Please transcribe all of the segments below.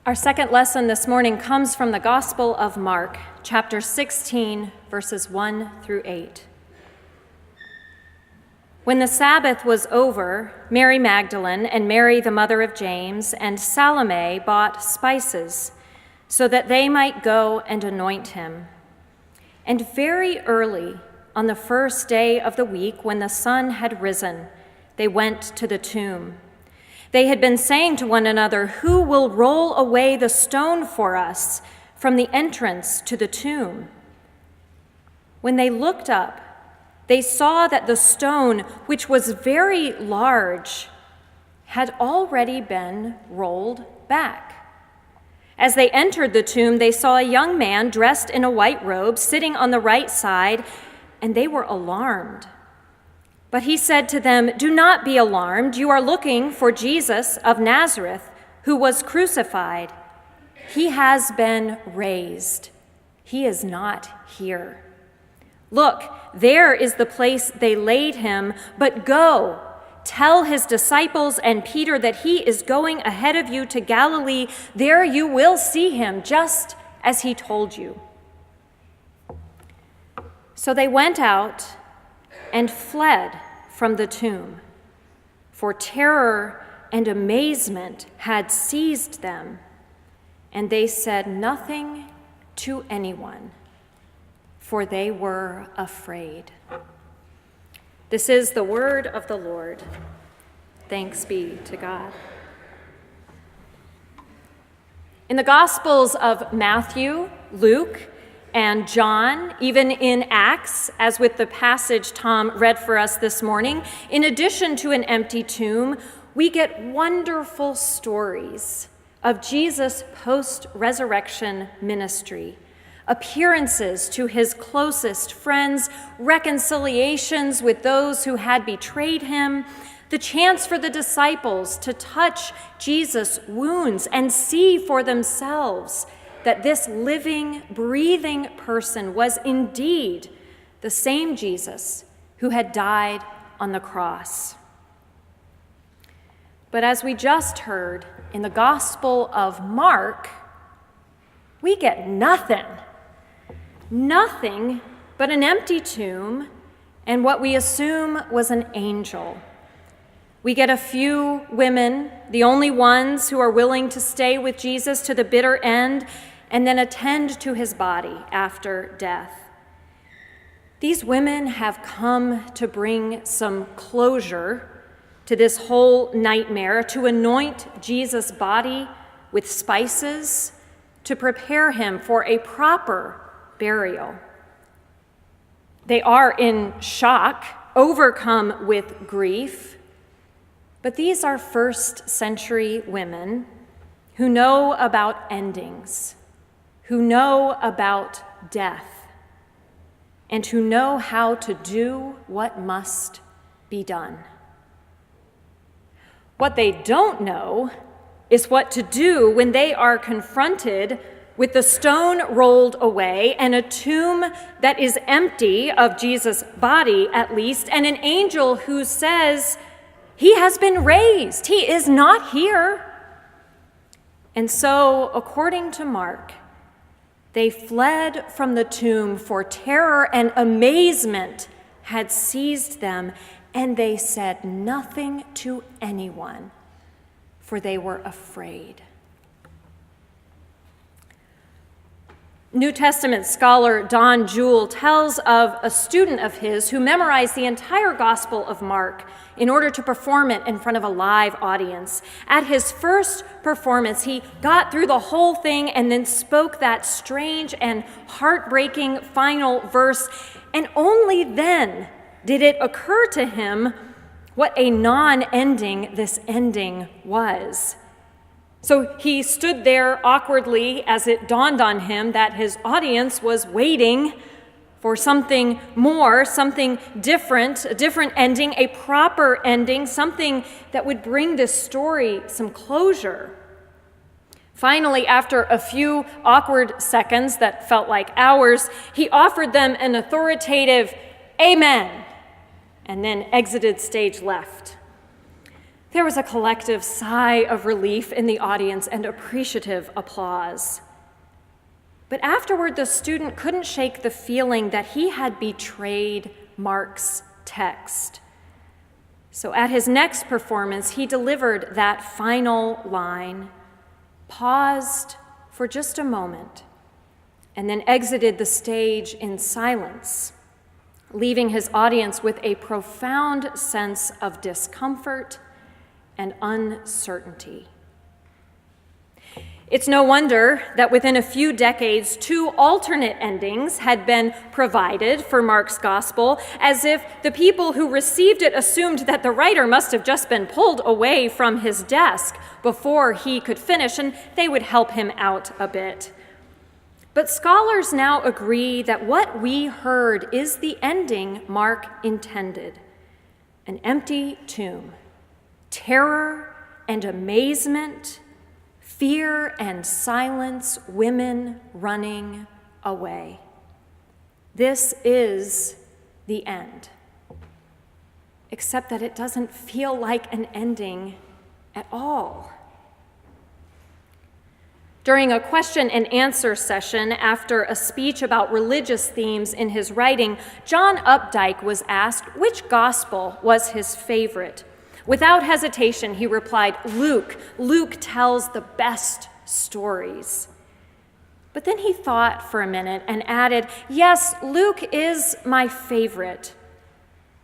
Our second lesson this morning comes from the Gospel of Mark, chapter 16, verses 1 through 8. When the Sabbath was over, Mary Magdalene and Mary, the mother of James, and Salome bought spices so that they might go and anoint him. And very early, on the first day of the week, when the sun had risen, they went to the tomb. They had been saying to one another, "Who will roll away the stone for us from the entrance to the tomb?" When they looked up, they saw that the stone, which was very large, had already been rolled back. As they entered the tomb, they saw a young man dressed in a white robe sitting on the right side, and they were alarmed. But he said to them, "Do not be alarmed. You are looking for Jesus of Nazareth, who was crucified. He has been raised. He is not here. Look, there is the place they laid him, but go, tell his disciples and Peter that he is going ahead of you to Galilee. There you will see him, just as he told you." So they went out and fled from the tomb, for terror and amazement had seized them, and they said nothing to anyone, for they were afraid. This is the word of the Lord. Thanks be to God. In the Gospels of Matthew, Luke, and John, even in Acts, as with the passage Tom read for us this morning, in addition to an empty tomb, we get wonderful stories of Jesus' post-resurrection ministry, appearances to his closest friends, reconciliations with those who had betrayed him, the chance for the disciples to touch Jesus' wounds and see for themselves that this living, breathing person was indeed the same Jesus who had died on the cross. But as we just heard in the Gospel of Mark, we get nothing but an empty tomb and what we assume was an angel. We get a few women, the only ones who are willing to stay with Jesus to the bitter end, and then attend to his body after death. These women have come to bring some closure to this whole nightmare, to anoint Jesus' body with spices, to prepare him for a proper burial. They are in shock, overcome with grief, but these are first century women who know about endings, who know about death, and who know how to do what must be done. What they don't know is what to do when they are confronted with the stone rolled away and a tomb that is empty of Jesus' body, at least, and an angel who says, "He has been raised. He is not here." And so, according to Mark, they fled from the tomb, for terror and amazement had seized them, and they said nothing to anyone, for they were afraid. New Testament scholar Don Jewell tells of a student of his who memorized the entire Gospel of Mark in order to perform it in front of a live audience. At his first performance, he got through the whole thing and then spoke that strange and heartbreaking final verse, and only then did it occur to him what a non-ending this ending was. So he stood there awkwardly as it dawned on him that his audience was waiting for something more, something different, a different ending, a proper ending, something that would bring this story some closure. Finally, after a few awkward seconds that felt like hours, he offered them an authoritative "Amen," and then exited stage left. There was a collective sigh of relief in the audience and appreciative applause. But afterward, the student couldn't shake the feeling that he had betrayed Mark's text. So at his next performance, he delivered that final line, paused for just a moment, and then exited the stage in silence, leaving his audience with a profound sense of discomfort and uncertainty. It's no wonder that within a few decades, 2 alternate endings had been provided for Mark's gospel, as if the people who received it assumed that the writer must have just been pulled away from his desk before he could finish, and they would help him out a bit. But scholars now agree that what we heard is the ending Mark intended: an empty tomb, terror and amazement, fear and silence, women running away. This is the end. Except that it doesn't feel like an ending at all. During a question and answer session after a speech about religious themes in his writing, John Updike was asked which gospel was his favorite. Without hesitation, he replied, Luke. Luke tells the best stories. But then he thought for a minute and added, yes, Luke is my favorite,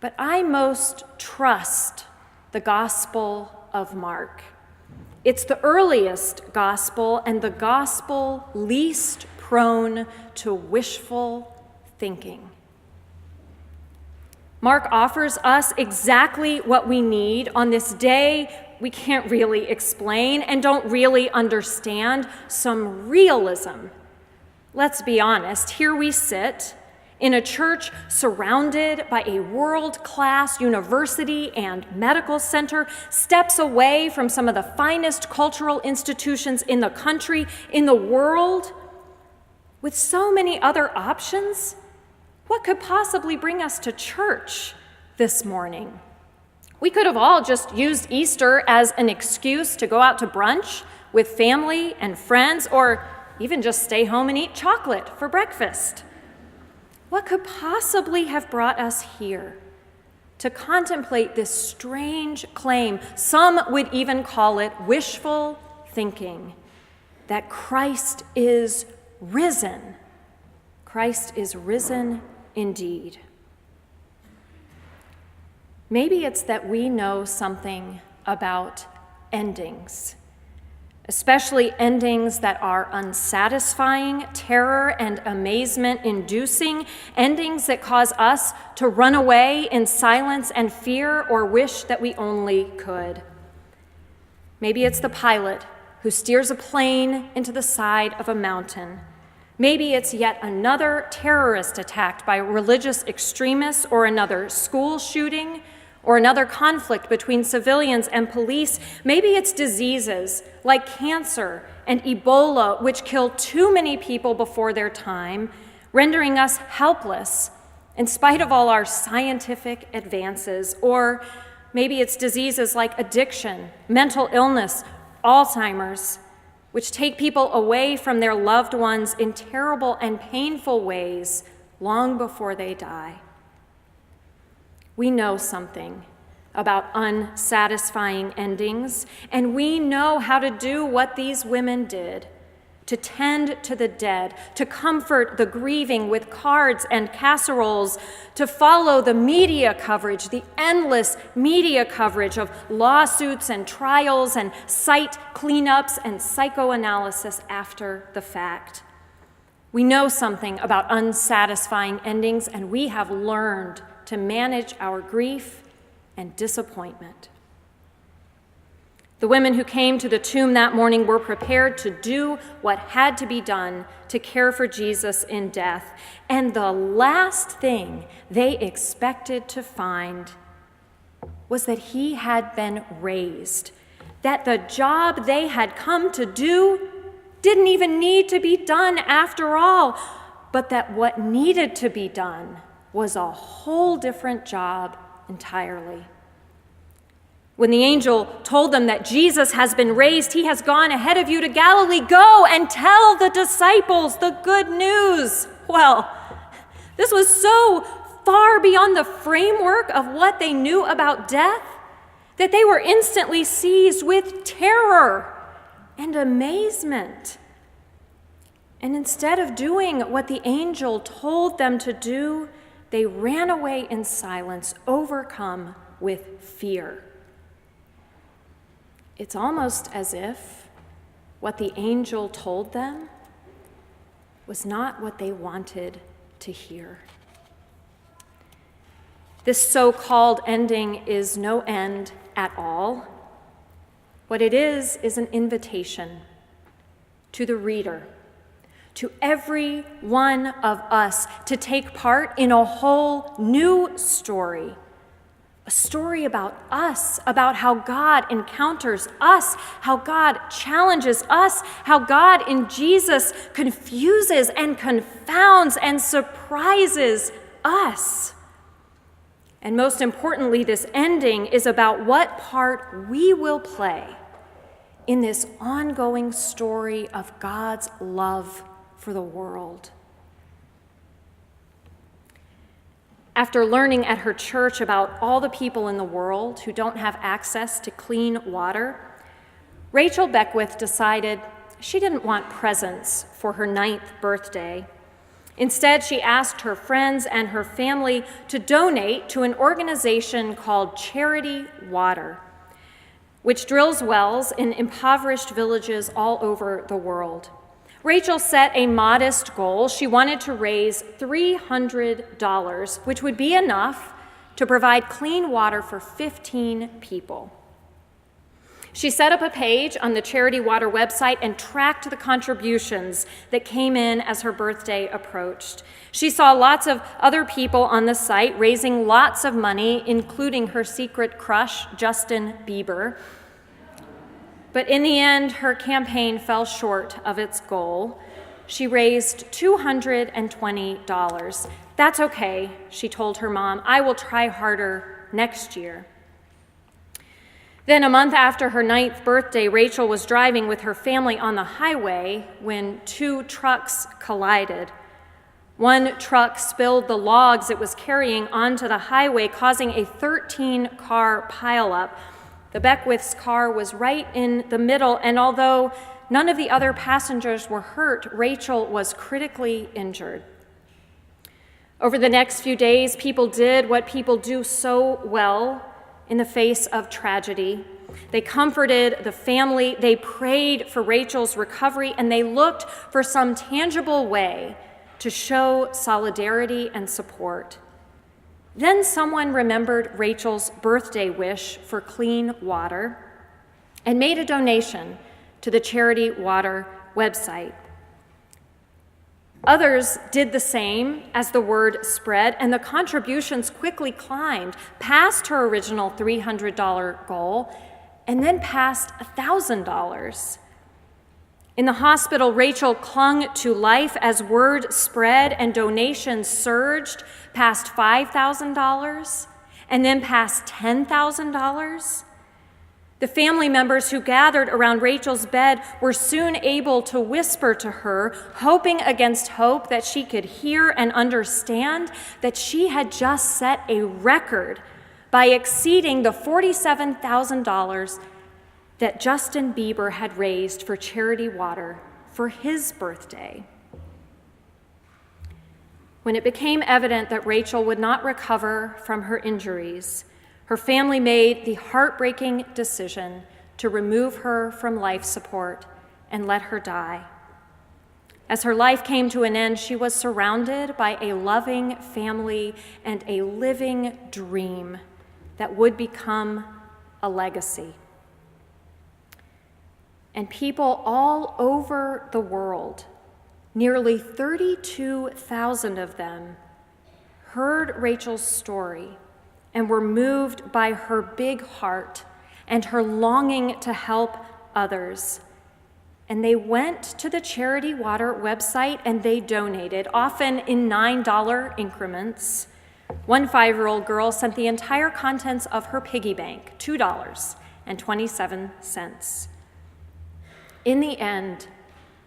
but I most trust the Gospel of Mark. It's the earliest gospel and the gospel least prone to wishful thinking. Mark offers us exactly what we need on this day we can't really explain and don't really understand: some realism. Let's be honest, here we sit in a church surrounded by a world-class university and medical center, steps away from some of the finest cultural institutions in the country, in the world, with so many other options. What could possibly bring us to church this morning? We could have all just used Easter as an excuse to go out to brunch with family and friends, or even just stay home and eat chocolate for breakfast. What could possibly have brought us here to contemplate this strange claim? Some would even call it wishful thinking, that Christ is risen. Christ is risen indeed. Maybe it's that we know something about endings, especially endings that are unsatisfying, terror and amazement-inducing, endings that cause us to run away in silence and fear or wish that we only could. Maybe it's the pilot who steers a plane into the side of a mountain. Maybe it's yet another terrorist attack by religious extremists, or another school shooting, or another conflict between civilians and police. Maybe it's diseases like cancer and Ebola, which kill too many people before their time, rendering us helpless in spite of all our scientific advances. Or maybe it's diseases like addiction, mental illness, Alzheimer's, which take people away from their loved ones in terrible and painful ways long before they die. We know something about unsatisfying endings, and we know how to do what these women did: to tend to the dead, to comfort the grieving with cards and casseroles, to follow the media coverage, the endless media coverage of lawsuits and trials and site cleanups and psychoanalysis after the fact. We know something about unsatisfying endings, and we have learned to manage our grief and disappointment. The women who came to the tomb that morning were prepared to do what had to be done to care for Jesus in death. And the last thing they expected to find was that he had been raised, that the job they had come to do didn't even need to be done after all, but that what needed to be done was a whole different job entirely. When the angel told them that Jesus has been raised, he has gone ahead of you to Galilee. Go and tell the disciples the good news. Well, this was so far beyond the framework of what they knew about death that they were instantly seized with terror and amazement. And instead of doing what the angel told them to do, they ran away in silence, overcome with fear. It's almost as if what the angel told them was not what they wanted to hear. This so-called ending is no end at all. What it is an invitation to the reader, to every one of us, to take part in a whole new story. A story about us, about how God encounters us, how God challenges us, how God in Jesus confuses and confounds and surprises us. And most importantly, this ending is about what part we will play in this ongoing story of God's love for the world. After learning at her church about all the people in the world who don't have access to clean water, Rachel Beckwith decided she didn't want presents for her 9th birthday. Instead, she asked her friends and her family to donate to an organization called Charity Water, which drills wells in impoverished villages all over the world. Rachel set a modest goal. She wanted to raise $300, which would be enough to provide clean water for 15 people. She set up a page on the Charity Water website and tracked the contributions that came in as her birthday approached. She saw lots of other people on the site raising lots of money, including her secret crush, Justin Bieber. But in the end, her campaign fell short of its goal. She raised $220. That's okay, she told her mom. I will try harder next year. Then a month after her 9th birthday, Rachel was driving with her family on the highway when 2 trucks collided. One truck spilled the logs it was carrying onto the highway, causing a 13-car pileup. The Beckwith's car was right in the middle, and although none of the other passengers were hurt, Rachel was critically injured. Over the next few days, people did what people do so well in the face of tragedy. They comforted the family, they prayed for Rachel's recovery, and they looked for some tangible way to show solidarity and support. Then someone remembered Rachel's birthday wish for clean water and made a donation to the Charity Water website. Others did the same as the word spread, and the contributions quickly climbed past her original $300 goal and then past $1,000. In the hospital, Rachel clung to life as word spread and donations surged past $5,000 and then past $10,000. The family members who gathered around Rachel's bed were soon able to whisper to her, hoping against hope that she could hear and understand that she had just set a record by exceeding the $47,000 that Justin Bieber had raised for Charity Water for his birthday. When it became evident that Rachel would not recover from her injuries, her family made the heartbreaking decision to remove her from life support and let her die. As her life came to an end, she was surrounded by a loving family and a living dream that would become a legacy. And people all over the world, nearly 32,000 of them, heard Rachel's story and were moved by her big heart and her longing to help others. And they went to the Charity Water website and they donated, often in $9 increments, One 5-year-old girl sent the entire contents of her piggy bank, $2.27. In the end,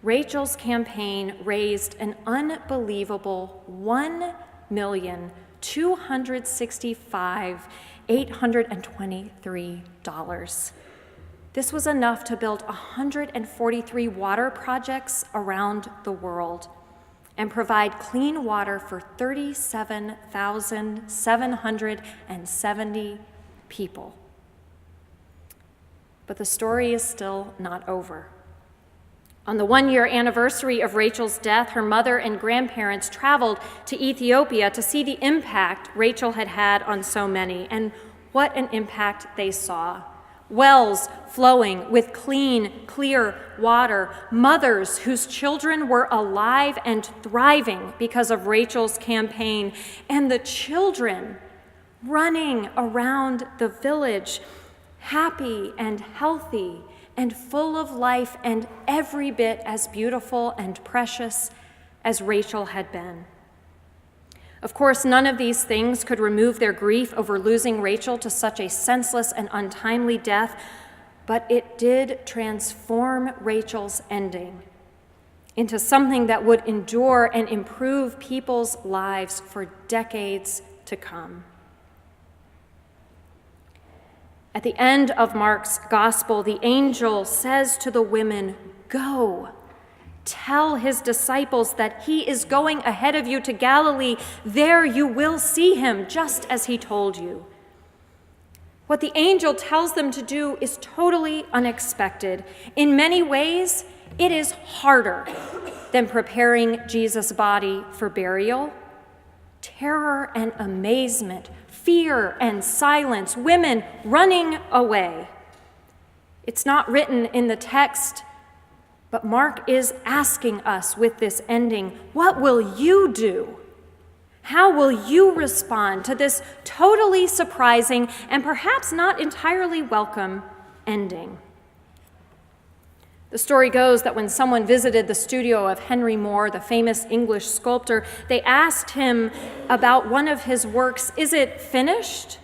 Rachel's campaign raised an unbelievable $1,265,823. This was enough to build 143 water projects around the world and provide clean water for 37,770 people. But the story is still not over. On the 1-year anniversary of Rachel's death, her mother and grandparents traveled to Ethiopia to see the impact Rachel had had on so many, and what an impact they saw. Wells flowing with clean, clear water, mothers whose children were alive and thriving because of Rachel's campaign, and the children running around the village, happy and healthy and full of life and every bit as beautiful and precious as Rachel had been. Of course, none of these things could remove their grief over losing Rachel to such a senseless and untimely death, but it did transform Rachel's ending into something that would endure and improve people's lives for decades to come. At the end of Mark's gospel, the angel says to the women, "Go, tell his disciples that he is going ahead of you to Galilee. There you will see him, just as he told you." What the angel tells them to do is totally unexpected. In many ways, it is harder than preparing Jesus' body for burial. Terror and amazement, fear and silence, women running away. It's not written in the text, but Mark is asking us with this ending, what will you do? How will you respond to this totally surprising and perhaps not entirely welcome ending? The story goes that when someone visited the studio of Henry Moore, the famous English sculptor, they asked him about one of his works, "Is it finished?"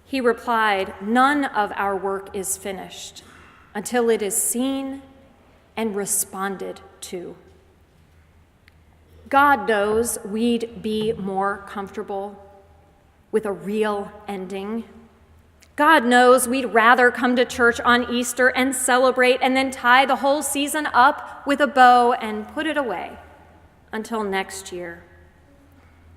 He replied, "None of our work is finished until it is seen and responded to." God knows we'd be more comfortable with a real ending. God knows we'd rather come to church on Easter and celebrate and then tie the whole season up with a bow and put it away until next year.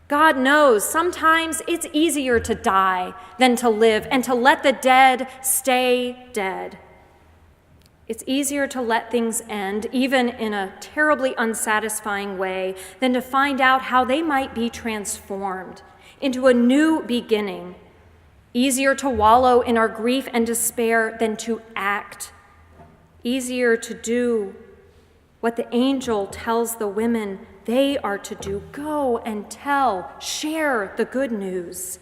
God knows sometimes it's easier to die than to live and to let the dead stay dead. It's easier to let things end, even in a terribly unsatisfying way, than to find out how they might be transformed into a new beginning. Easier to wallow in our grief and despair than to act. Easier to do what the angel tells the women they are to do. Go and tell, share the good news.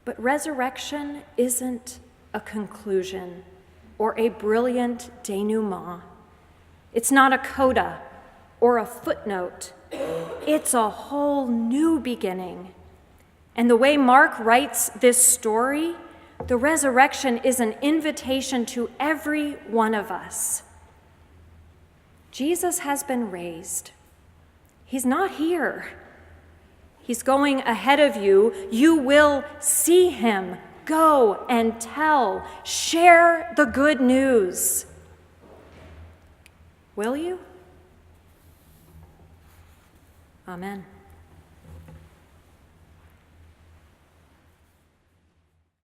But resurrection isn't a conclusion or a brilliant denouement. It's not a coda or a footnote. It's a whole new beginning. And the way Mark writes this story, the resurrection is an invitation to every one of us. Jesus has been raised. He's not here. He's going ahead of you. You will see him. Go and tell. Share the good news. Will you? Amen.